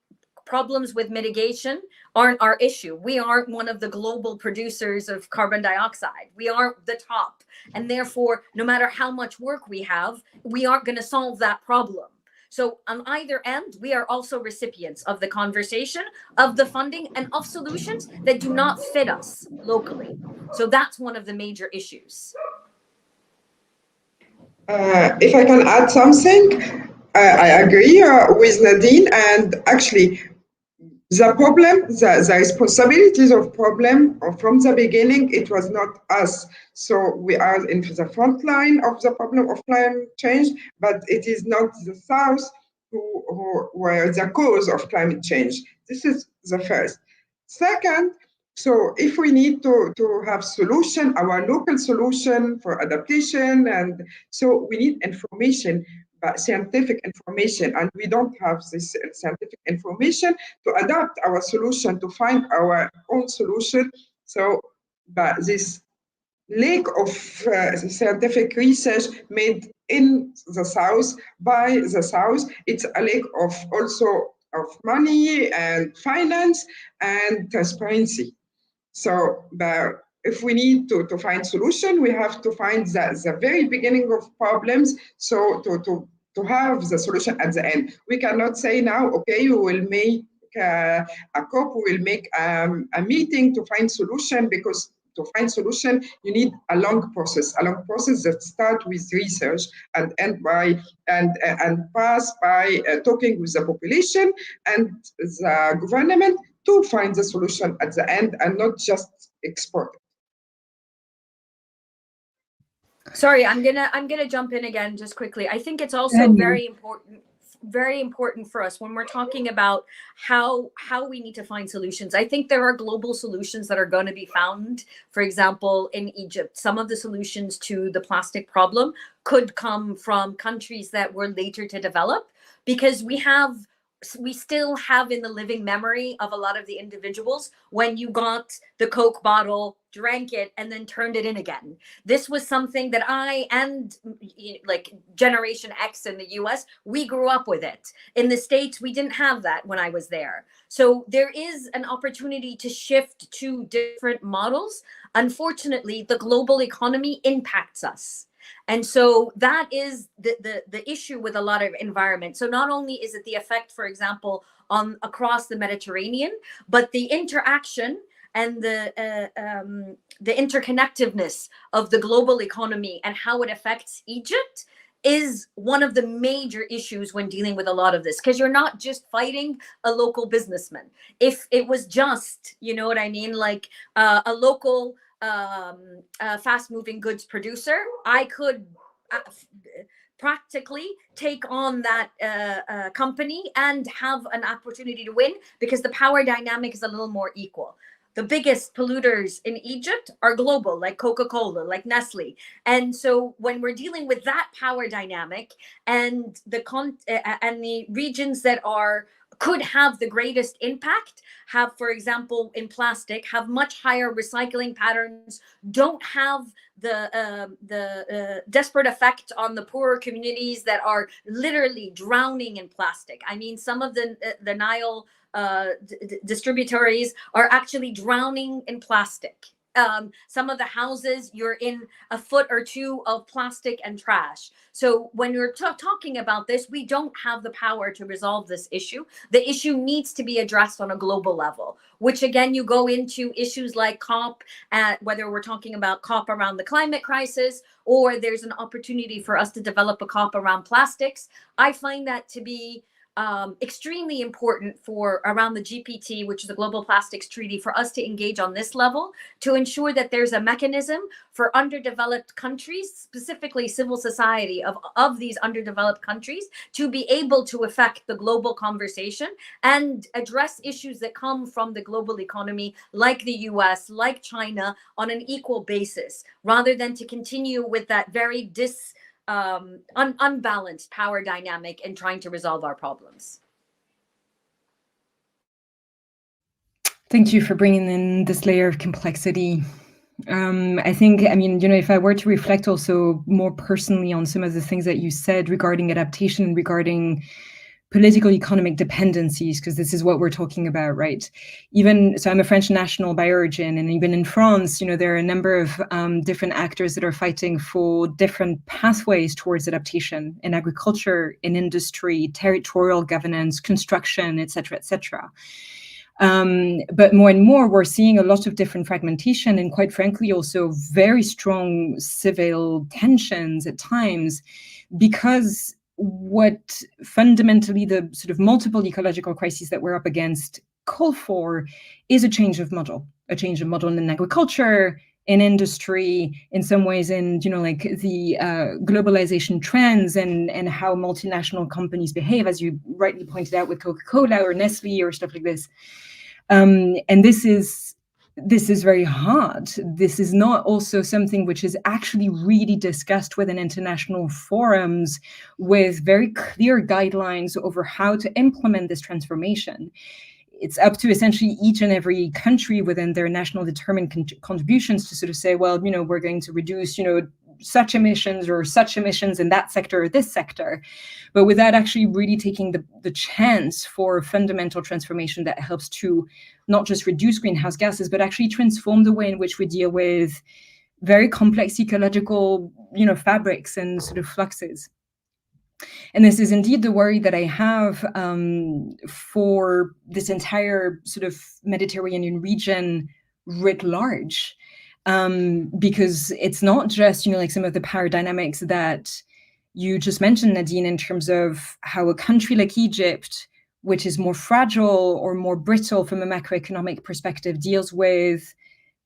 problems with mitigation aren't our issue. We aren't one of the global producers of carbon dioxide. We aren't the top. And therefore, no matter how much work we have, we aren't going to solve that problem. So on either end, we are also recipients of the conversation, of the funding, and of solutions that do not fit us locally. So that's one of the major issues. If I can add something, I agree with Nadine, and actually, the problem, the responsibilities of problem from the beginning, it was not us. So we are in the front line of the problem of climate change, but it is not the South who were the cause of climate change. This is the first. Second, so if we need to have solution, our local solution for adaptation, and so we need information, scientific information, and we don't have this scientific information to adapt our solution, to find our own solution. So but this lack of scientific research made in the South, by the South, it's a lack of also of money and finance and transparency. So if we need to find solution, we have to find the very beginning of problems, so to have the solution at the end. We cannot say now, okay, we will make a COP, we will make a meeting to find solution, because to find solution, you need a long process that starts with research and end by and pass by talking with the population and the government to find the solution at the end and not just export it. Sorry, I'm gonna jump in again just quickly. I think it's also very important for us when we're talking about how we need to find solutions. I think there are global solutions that are going to be found. For example, in Egypt, some of the solutions to the plastic problem could come from countries that were later to develop, because we still have in the living memory of a lot of the individuals when you got the Coke bottle, drank it, and then turned it in again. This was something that I and like Generation X in the US, we grew up with it. In the States, we didn't have that when I was there. So there is an opportunity to shift to different models. Unfortunately, the global economy impacts us. And so that is the issue with a lot of environment. So not only is it the effect, for example, on across the Mediterranean, but the interaction and the interconnectedness of the global economy and how it affects Egypt is one of the major issues when dealing with a lot of this, because you're not just fighting a local businessman. If it was just, you know what I mean, like a local fast-moving goods producer, I could practically take on that company and have an opportunity to win, because the power dynamic is a little more equal. The biggest polluters in Egypt are global, like Coca-Cola, like Nestle. And so when we're dealing with that power dynamic and the regions that could have the greatest impact, have, for example, in plastic, have much higher recycling patterns, don't have the desperate effect on the poorer communities that are literally drowning in plastic. I mean, some of the Nile distributaries are actually drowning in plastic. Some of the houses, you're in a foot or two of plastic and trash. So when you're talking about this, we don't have the power to resolve this issue. The issue needs to be addressed on a global level, which again, you go into issues like COP, whether we're talking about COP around the climate crisis, or there's an opportunity for us to develop a COP around plastics. I find that to be extremely important for around the GPT, which is the Global Plastics Treaty, for us to engage on this level to ensure that there's a mechanism for underdeveloped countries, specifically civil society of these underdeveloped countries, to be able to affect the global conversation and address issues that come from the global economy, like the US, like China, on an equal basis, rather than to continue with that very unbalanced power dynamic in trying to resolve our problems. Thank you for bringing in this layer of complexity. I think, I mean, you know, if I were to reflect also more personally on some of the things that you said regarding adaptation, regarding political economic dependencies, because this is what we're talking about, right? Even so, I'm a French national by origin, and even in France, you know, there are a number of different actors that are fighting for different pathways towards adaptation in agriculture, in industry, territorial governance, construction, et cetera, et cetera. But more and more, we're seeing a lot of different fragmentation and, quite frankly, also very strong civil tensions at times, because what fundamentally the sort of multiple ecological crises that we're up against call for is a change of model in agriculture, in industry, in some ways in, you know, like the globalization trends and how multinational companies behave, as you rightly pointed out with Coca-Cola or Nestle or stuff like this. And this is very hard. This is not also something which is actually really discussed within international forums with very clear guidelines over how to implement this transformation. It's up to essentially each and every country within their national determined contributions to sort of say, well, you know, we're going to reduce, you know, such emissions in that sector or this sector, but without actually really taking the chance for fundamental transformation that helps to not just reduce greenhouse gases, but actually transform the way in which we deal with very complex ecological, you know, fabrics and sort of fluxes. And this is indeed the worry that I have for this entire sort of Mediterranean region writ large. because it's not just, like some of the power dynamics that you just mentioned, Nadine, in terms of how a country like Egypt, which is more fragile or more brittle from a macroeconomic perspective, deals with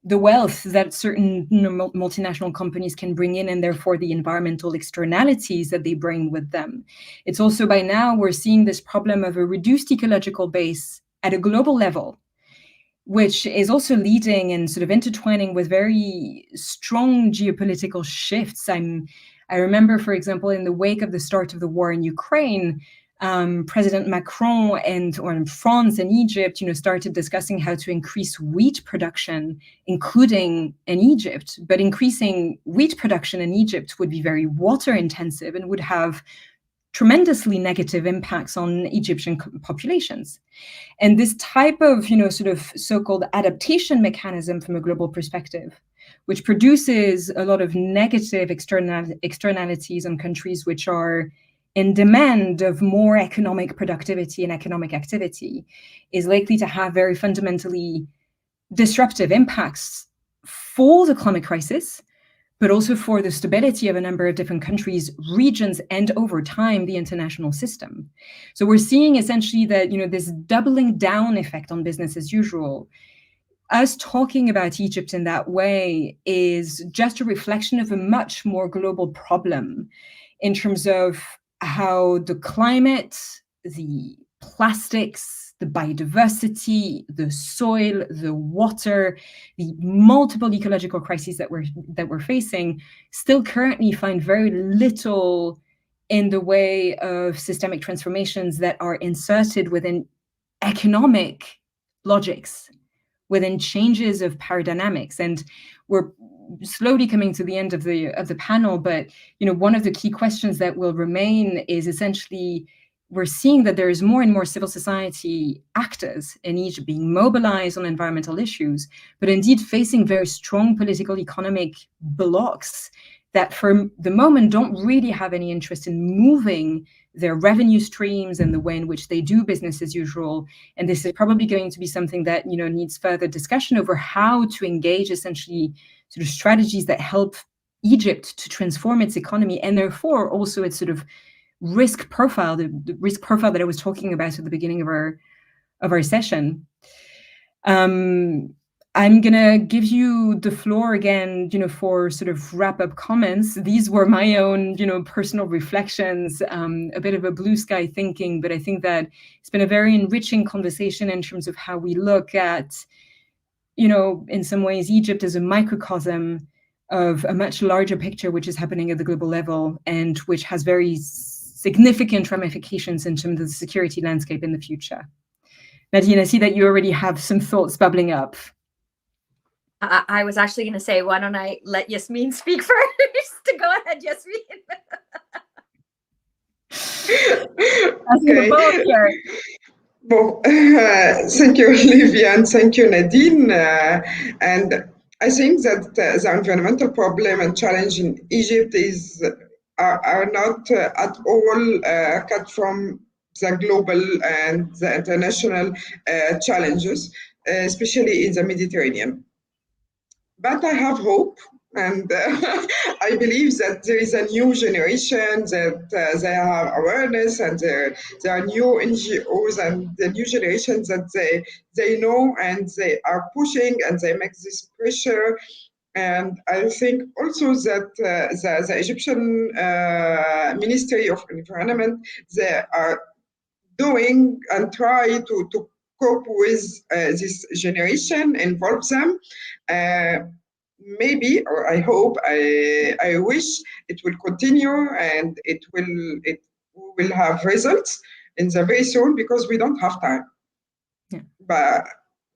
the wealth that certain multinational companies can bring in, and therefore the environmental externalities that they bring with them. It's also, by now, we're seeing this problem of a reduced ecological base at a global level, which is also leading and sort of intertwining with very strong geopolitical shifts. I remember, for example, in the wake of the start of the war in Ukraine, President Macron or France and Egypt, started discussing how to increase wheat production, including in Egypt. But increasing wheat production in Egypt would be very water intensive and would have tremendously negative impacts on Egyptian populations. And this type of, sort of so-called adaptation mechanism from a global perspective, which produces a lot of negative externalities on countries which are in demand of more economic productivity and economic activity, is likely to have very fundamentally disruptive impacts for the climate crisis, but also for the stability of a number of different countries, regions, and over time, the international system. So we're seeing essentially that, this doubling down effect on business as usual. Us talking about Egypt in that way is just a reflection of a much more global problem in terms of how the climate, the plastics, the biodiversity, the soil, the water, the multiple ecological crises that we're facing still currently find very little in the way of systemic transformations that are inserted within economic logics, within changes of power dynamics. And we're slowly coming to the end of the panel, but one of the key questions that will remain is essentially, we're seeing that there is more and more civil society actors in Egypt being mobilized on environmental issues, but indeed facing very strong political economic blocks that for the moment don't really have any interest in moving their revenue streams and the way in which they do business as usual. And this is probably going to be something that needs further discussion over how to engage essentially sort of strategies that help Egypt to transform its economy, and therefore also its sort of risk profile, the risk profile that I was talking about at the beginning of our session. I'm gonna give you the floor again, for sort of wrap-up comments. These were my own, personal reflections, a bit of a blue sky thinking, but I think that it's been a very enriching conversation in terms of how we look at, in some ways, Egypt as a microcosm of a much larger picture which is happening at the global level and which has very significant ramifications in terms of the security landscape in the future. Nadine, I see that you already have some thoughts bubbling up. I was actually going to say, why don't I let Yasmine speak first? Go ahead, Yasmine. Okay. Well, thank you, Olivia, and thank you, Nadine. And I think that the environmental problem and challenge in Egypt are not at all cut from the global and the international challenges, especially in the Mediterranean. But I have hope, and I believe that there is a new generation that they have awareness, and there are new NGOs and the new generation that they know and they are pushing and they make this pressure. And I think also that the Egyptian Ministry of Environment, they are doing and try to cope with this generation, involve them. Maybe, or I hope, I wish it will continue, and it will have results in the very soon, because we don't have time. Yeah. But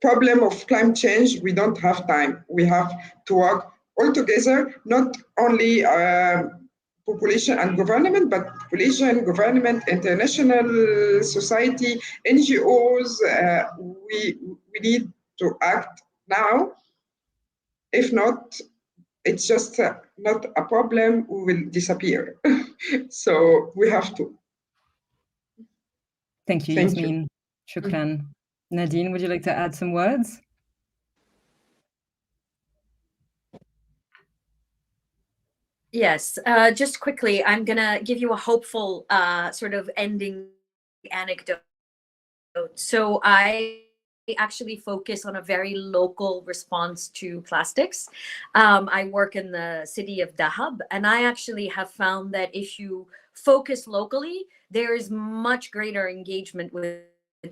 problem of climate change, we don't have time. We have to work all together, not only population and government, but population, government, international society, NGOs. We need to act now. If not, it's just not a problem, we will disappear. So we have to. Thank you, Yasmine. Shukran. Nadine, would you like to add some words? Yes, just quickly, I'm gonna give you a hopeful sort of ending anecdote. So I actually focus on a very local response to plastics. I work in the city of Dahab, and I actually have found that if you focus locally, there is much greater engagement with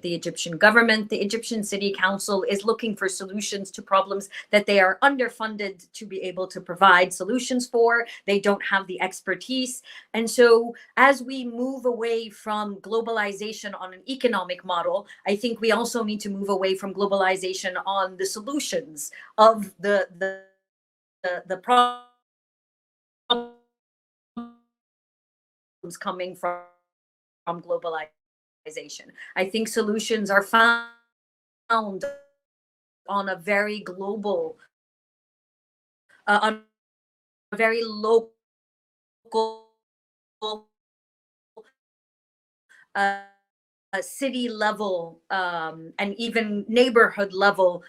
the Egyptian government. The Egyptian City Council is looking for solutions to problems that they are underfunded to be able to provide solutions for. They don't have the expertise. And so as we move away from globalization on an economic model, I think we also need to move away from globalization on the solutions of the problems coming from globalization. I think solutions are found on a very global, on a very local, uh, city level, and even neighborhood level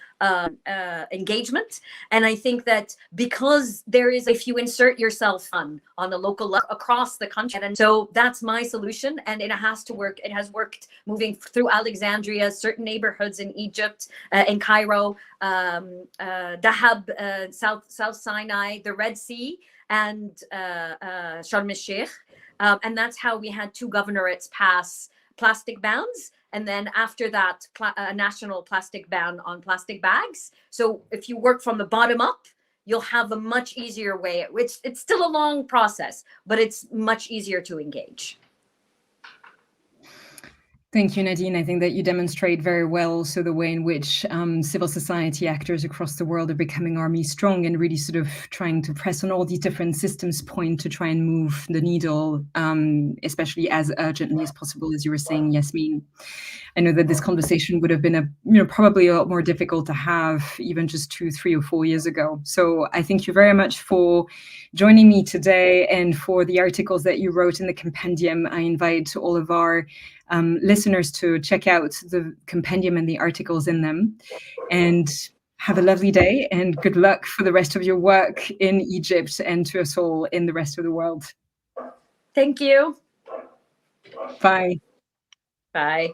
engagement. And I think that because there is, if you insert yourself on a local level across the country, and so that's my solution, and it has to work. It has worked moving through Alexandria, certain neighborhoods in Egypt, in Cairo, Dahab, South Sinai, the Red Sea, and Sharm el-Sheikh. And that's how we had 2 governorates pass plastic bans, and then after that a national plastic ban on plastic bags. So if you work from the bottom up, you'll have a much easier way. It's still a long process, but it's much easier to engage. Thank you, Nadine. I think that you demonstrate very well also the way in which civil society actors across the world are becoming army strong and really sort of trying to press on all these different systems point to try and move the needle, especially as urgently as possible, as you were saying, Yasmine. I know that this conversation would have been probably a lot more difficult to have even just 2, 3, or 4 years ago. So I thank you very much for joining me today and for the articles that you wrote in the compendium. I invite all of our listeners to check out the compendium and the articles in them. And have a lovely day and good luck for the rest of your work in Egypt and to us all in the rest of the world. Thank you. Bye. Bye.